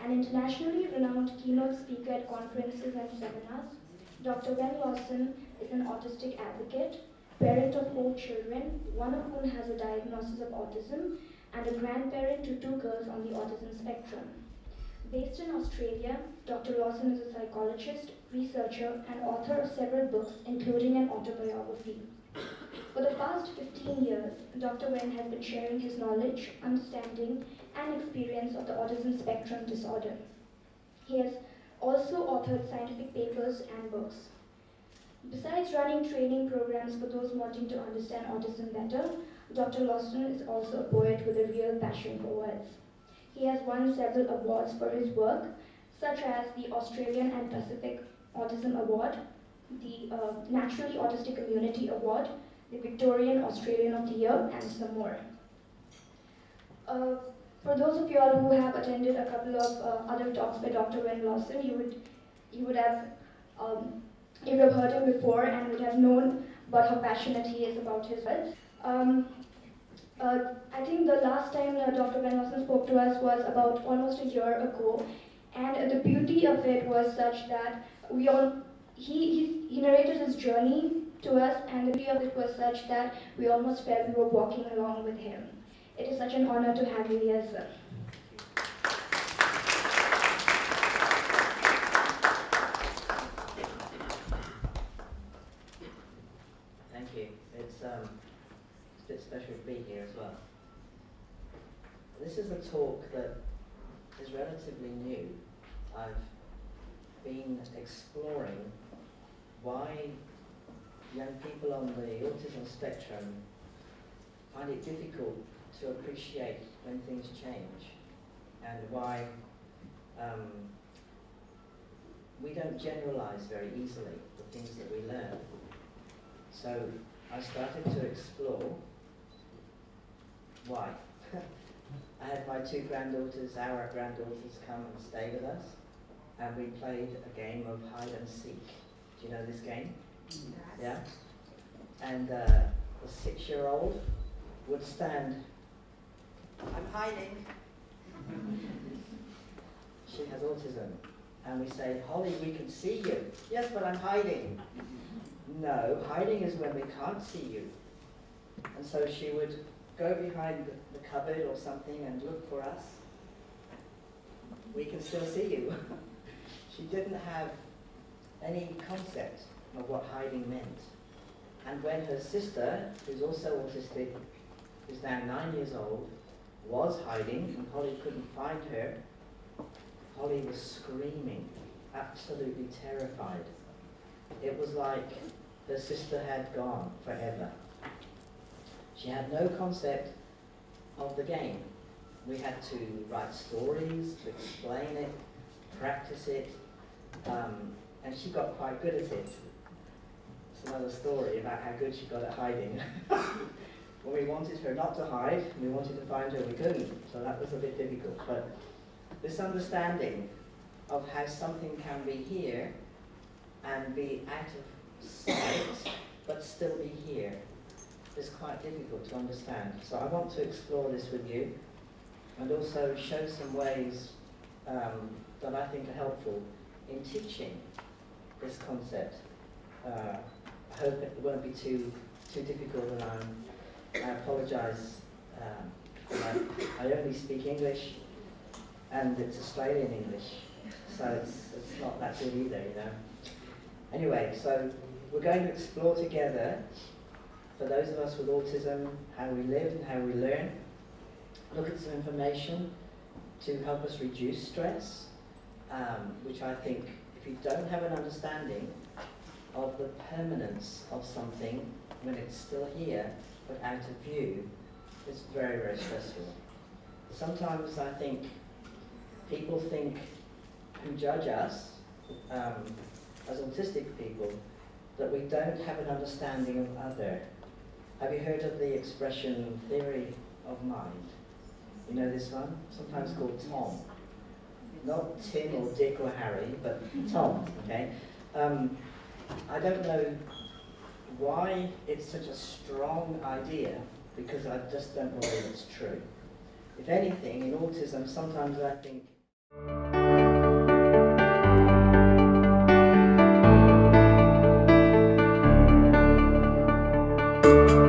An internationally renowned keynote speaker at conferences and seminars, Dr. Wenn Lawson is an autistic advocate, parent of 4 children, one of whom has a diagnosis of autism, and a grandparent to 2 girls on the autism spectrum. Based in Australia, Dr. Lawson is a psychologist, researcher, and author of several books, including an autobiography. For the past 15 years, Dr. Wenn has been sharing his knowledge, understanding, and experience of the autism spectrum disorder. He has also authored scientific papers and books. Besides running training programs for those wanting to understand autism better, Dr. Lawson is also a poet with a real passion for words. He has won several awards for his work, such as the Australian and Pacific Autism Award, the Naturally Autistic Community Award, the Victorian Australian of the Year, and some more. For those of you all who have attended a couple of other talks by Dr. Wenn Lawson, you would have heard him before and would have known about how passionate he is about his words. I think the last time Dr. Wenn Lawson spoke to us was about almost a year ago, and the beauty of it was such that he narrated his journey to us, and the beauty of it was such that we almost felt we were walking along with him. It is such an honor to have you here, sir. Thank you. It's a bit special to be here as well. This is a talk that is relatively new. I've been exploring why young people on the autism spectrum find it difficult to appreciate when things change, and why we don't generalize very easily the things that we learn. So I started to explore why. I had my 2 granddaughters, our granddaughters, come and stay with us, and we played a game of hide and seek. Do you know this game? Yes. Yeah? And the 6-year-old would stand, I'm hiding. She has autism. And we say, Holly, we can see you. Yes, but I'm hiding. No, hiding is when we can't see you. And so she would go behind the cupboard or something and look for us. We can still see you. She didn't have any concept of what hiding meant. And when her sister, who's also autistic, who's now 9 years old, was hiding and Holly couldn't find her, Holly was screaming, absolutely terrified. It was like her sister had gone forever. She had no concept of the game. We had to write stories to explain it, practice it, and she got quite good at it. It's another story about how good she got at hiding. When we wanted her not to hide, we wanted to find her, we couldn't. So that was a bit difficult. But this understanding of how something can be here and be out of sight, but still be here, is quite difficult to understand. So I want to explore this with you and also show some ways that I think are helpful in teaching this concept. I hope it won't be too difficult, and I apologise. I only speak English, and it's Australian English, so it's not that good either, you know. Anyway, so we're going to explore together, for those of us with autism, how we live and how we learn, look at some information to help us reduce stress, which I think, if you don't have an understanding of the permanence of something when it's still here but out of view, it's very, very stressful. Sometimes I think people who judge us as autistic people, that we don't have an understanding of other. Have you heard of the expression theory of mind? You know this one? Sometimes called Tom. Not Tim or Dick or Harry, but Tom, okay? I don't know why it's such a strong idea, because I just don't believe it's true. If anything, in autism, sometimes I think you.